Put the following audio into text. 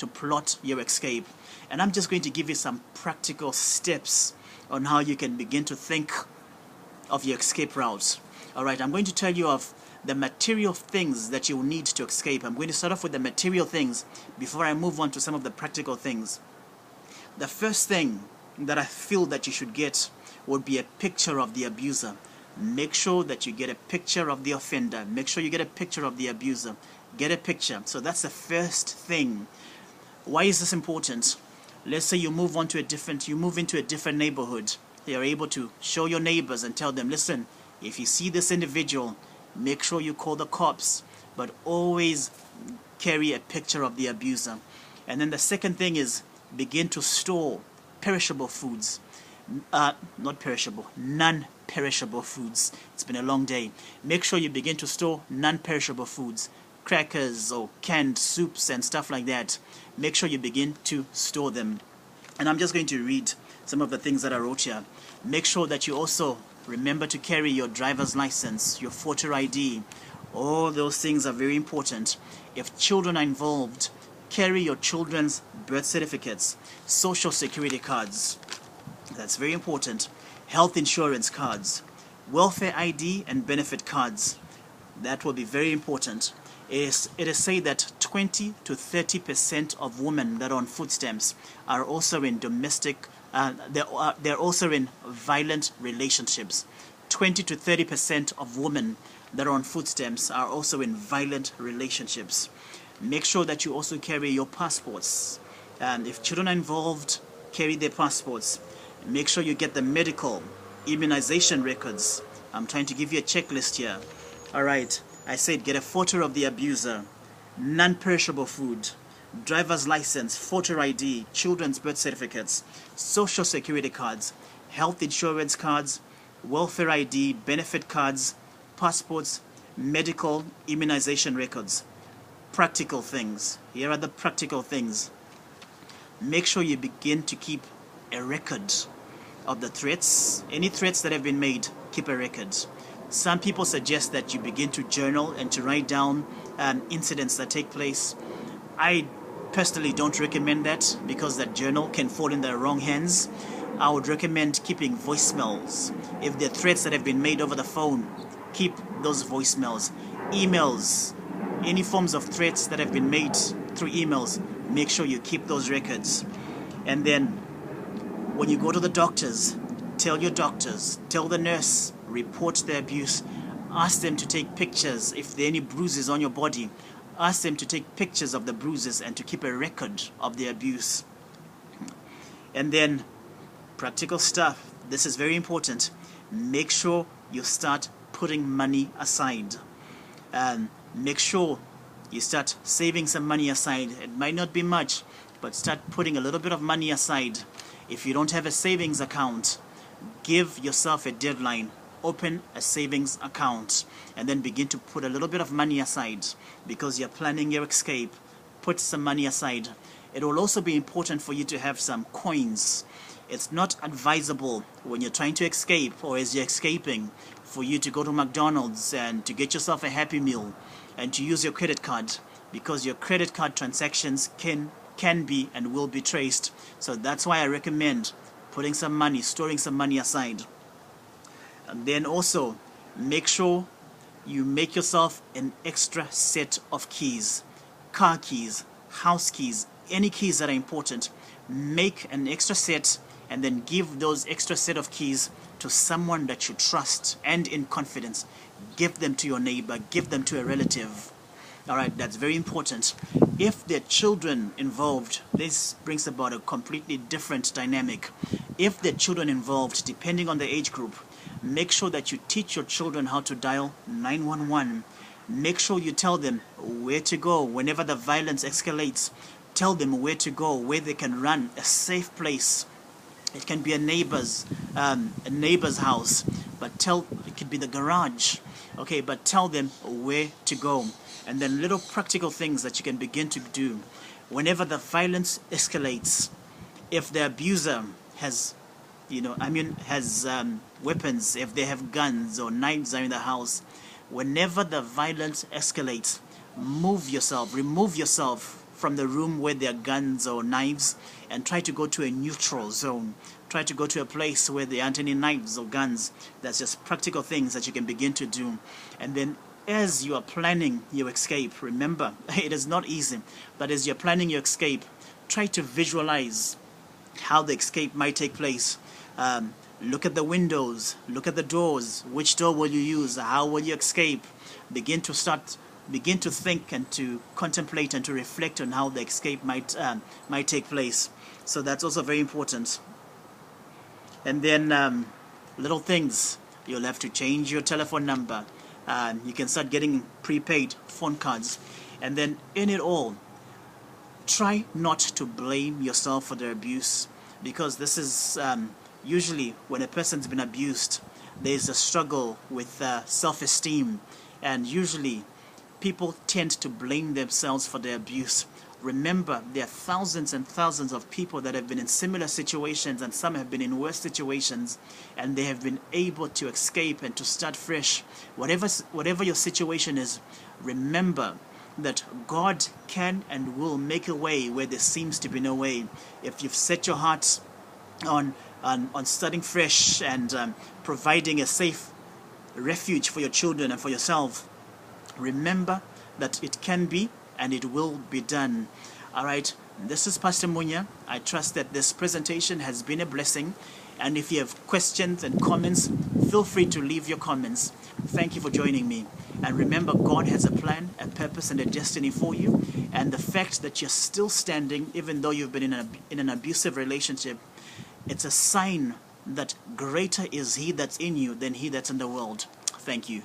to plot your escape. And I'm just going to give you some practical steps on how you can begin to think of your escape routes. Alright, I'm going to tell you of the material things that you will need to escape. I'm going to start off with the material things before I move on to some of the practical things. The first thing that I feel that you should get would be a picture of the abuser. Make sure that you get a picture of the offender. Make sure you get a picture of the abuser. Get a picture. So that's the first thing. Why is this important? Let's say you move into a different neighborhood. You're able to show your neighbors and tell them, listen, if you see this individual, make sure you call the cops, but always carry a picture of the abuser. And then the second thing is begin to store perishable foods. Not perishable, non-perishable foods. It's been a long day. Make sure you begin to store non-perishable foods. Crackers or canned soups and stuff like that. Make sure you begin to store them. And I'm just going to read some of the things that I wrote here. Make sure that you also remember to carry your driver's license, your photo ID. All those things are very important. If children are involved, carry your children's birth certificates, social security cards. That's very important. Health insurance cards, welfare ID and benefit cards. That will be very important. It is said that 20 to 30% of women that are on food stamps are also in they're also in violent relationships. 20 to 30% of women that are on food stamps are also in violent relationships. Make sure that you also carry your passports. And if children are involved, carry their passports. Make sure you get the medical immunization records. I'm trying to give you a checklist here. Alright, I said get a photo of the abuser, non-perishable food, driver's license, photo ID, children's birth certificates, social security cards, health insurance cards, welfare ID, benefit cards, passports, medical immunization records. Practical things. Here are the practical things. Make sure you begin to keep a record of the threats. Any threats that have been made, keep a record. Some people suggest that you begin to journal and to write down incidents that take place. I personally don't recommend that because that journal can fall in the wrong hands. I would recommend keeping voicemails. If there are threats that have been made over the phone, keep those voicemails. Emails, any forms of threats that have been made through emails, make sure you keep those records. And then when you go to the doctors, tell the nurse, report the abuse. Ask them to take pictures if there are any bruises on your body. Ask them to take pictures of the bruises and to keep a record of the abuse. And then practical stuff. This is very important. Make sure you start putting money aside. Make sure you start saving some money aside. It might not be much, but start putting a little bit of money aside. If you don't have a savings account, give yourself a deadline. Open a savings account and then begin to put a little bit of money aside because you're planning your escape. Put some money aside. It will also be important for you to have some coins. It's not advisable when you're trying to escape or as you're escaping for you to go to McDonald's and to get yourself a Happy Meal and to use your credit card because your credit card transactions can be and will be traced. So that's why I recommend putting some money, storing some money aside. And then also make sure you make yourself an extra set of keys. Car keys, house keys, any keys that are important. Make an extra set and then give those extra set of keys to someone that you trust and in confidence. Give them to your neighbor, give them to a relative. Alright, that's very important. If there are children involved, this brings about a completely different dynamic. If there are children involved, depending on the age group, make sure that you teach your children how to dial 911. Make sure you tell them where to go whenever the violence escalates. Tell them where to go, where they can run, a safe place. It can be a neighbor's house, but it could be the garage. Okay, but tell them where to go. And then little practical things that you can begin to do. Whenever the violence escalates, if the abuser has weapons, if they have guns or knives are in the house, whenever the violence escalates, remove yourself from the room where there are guns or knives and try to go to a neutral zone. Try to go to a place where there aren't any knives or guns. That's just practical things that you can begin to do. And then as you are planning your escape, remember, it is not easy, but as you're planning your escape, try to visualize how the escape might take place. Look at the windows, look at the doors. Which door will you use? How will you escape? Begin to think and to contemplate and to reflect on how the escape might take place. So that's also very important. And then little things. You'll have to change your telephone number. You can start getting prepaid phone cards. And then in it all, try not to blame yourself for the abuse, because this is usually when a person's been abused, there's a struggle with self-esteem, and usually people tend to blame themselves for the abuse. Remember, there are thousands and thousands of people that have been in similar situations, and some have been in worse situations, and they have been able to escape and to start fresh. Whatever your situation is, remember that God can and will make a way where there seems to be no way. If you've set your heart on starting fresh and providing a safe refuge for your children and for yourself, remember that it can be and it will be done. All right, this is Pastor Munya. I trust that this presentation has been a blessing, and if you have questions and comments, feel free to leave your comments. Thank you for joining me. And remember, God has a plan, a purpose, and a destiny for you. And the fact that you're still standing, even though you've been in an abusive relationship, it's a sign that greater is He that's in you than he that's in the world. Thank you.